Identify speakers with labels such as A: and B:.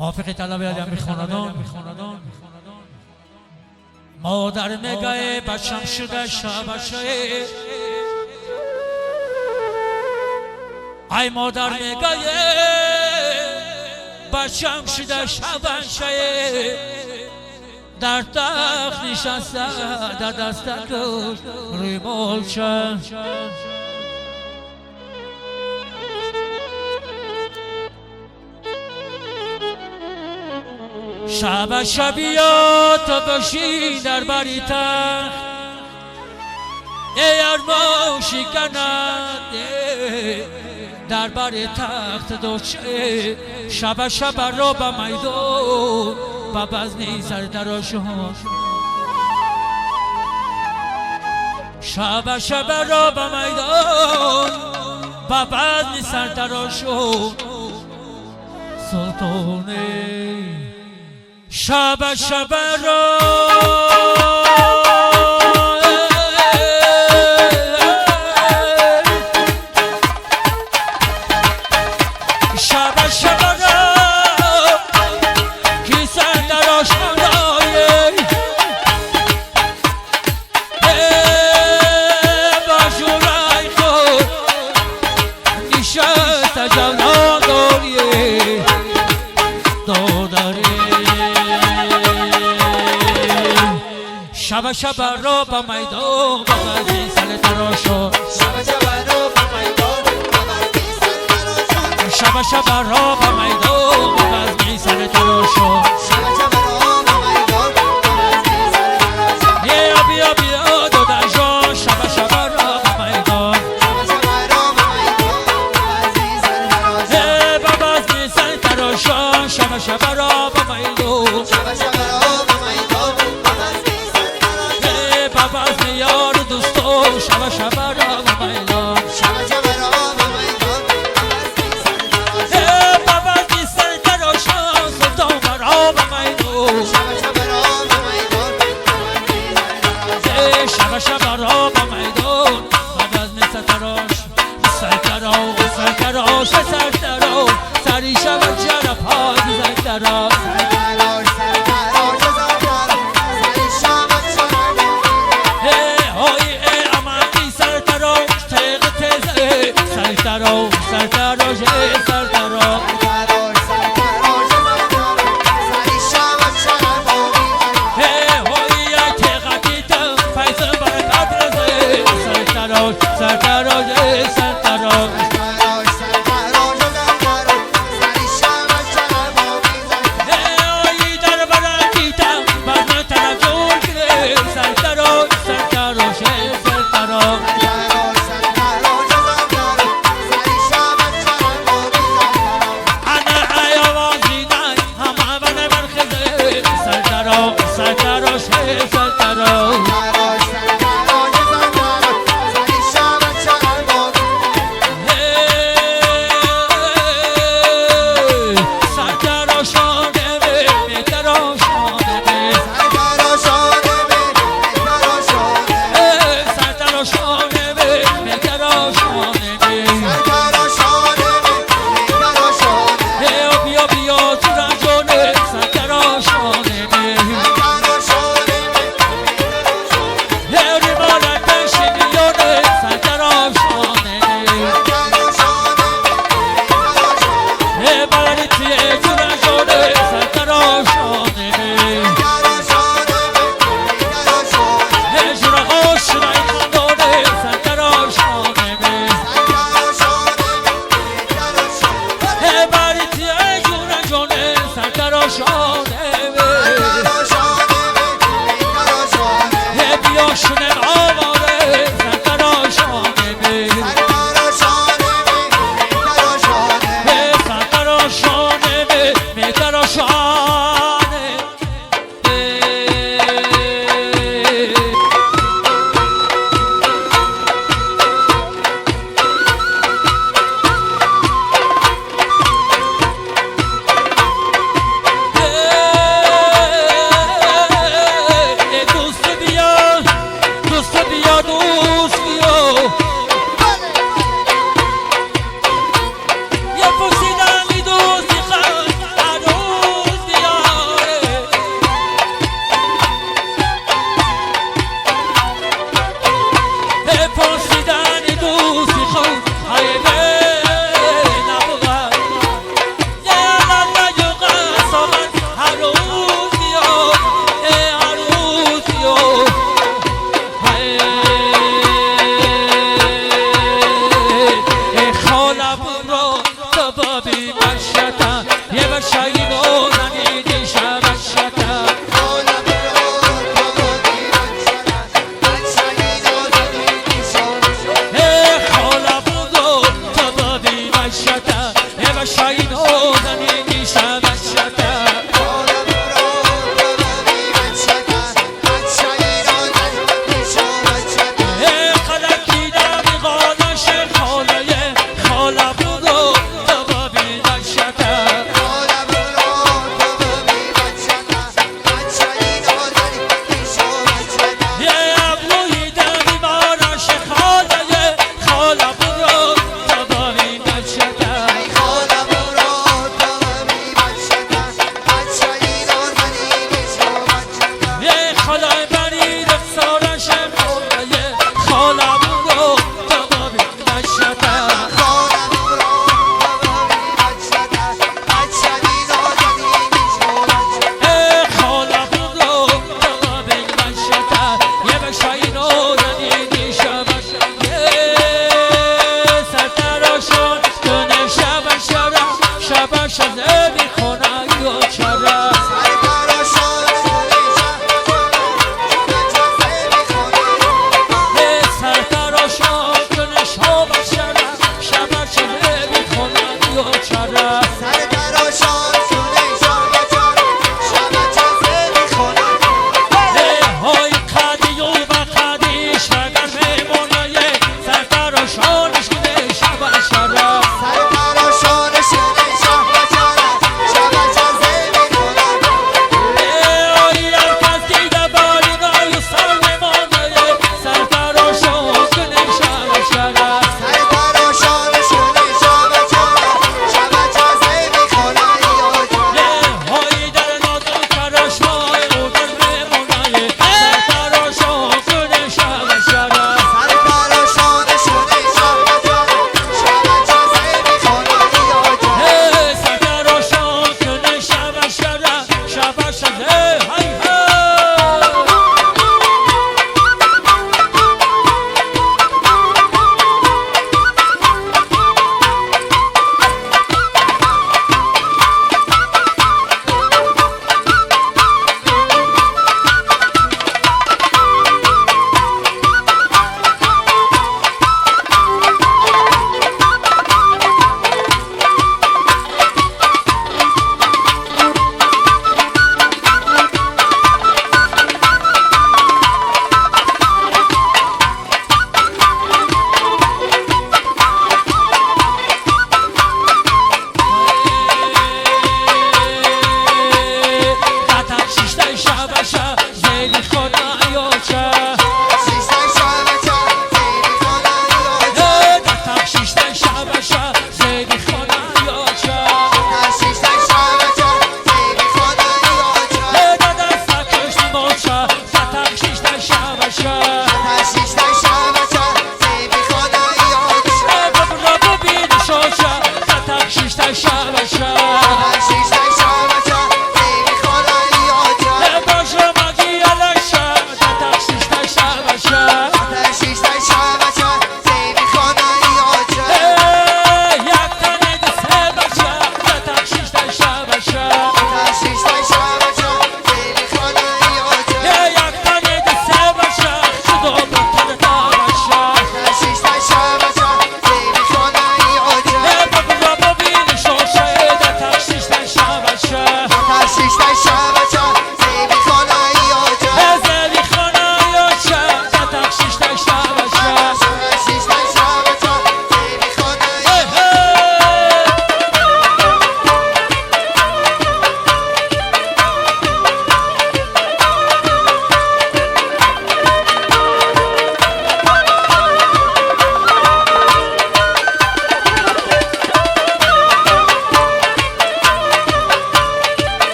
A: موافق طلب علی خاندان مادر نگاه بچم شده شبشه ای مادر نگاه بچم شده شبشه در تخت نشسته در دستک روی ملچه شب شبیا تو باشی در بری تخت ای ارمان شکند در بری تخت دوچه شب شب را به میدان با بزنی سر دراشو شب شب را به میدان با بزنی سر دراشو سلطانه شب شب را شب شب را کی سر دراش خدای باشورای خود نشست جوان دوریه داداره شب شب را به میدان ببردی سر تراشو
B: شب شب را به میدان ببردی سر تراشو
A: شب شب را به میدان ببردی سر تراشو
B: شب شب را به میدان ببردی سر تراشو
A: بیا بیا دو دجا شب شب را به میدان
B: شب شب را به میدان ببردی سر تراشو
A: ببردی سر تراشو شب شب را به میدان
B: شب شب را به میدان ببردی سر تراشو
A: ببرد یار دوستو شب شب را به میدان
B: شب شب را به میدان ببردی سر تراشو
A: ببردی سر تراشو سلطان را به میدان
B: شب شب را به میدان ببردی سر تراشو
A: شب شب را به میدان ببردی سر تراش سر تراش سر تراش سری شب جرف های سر تراش سر تراش سر تراش سر تراش سر تراش در برکیتم بر من تنجول گره سر تراش سر تراش سر تراش سر تراش سر تراش چرا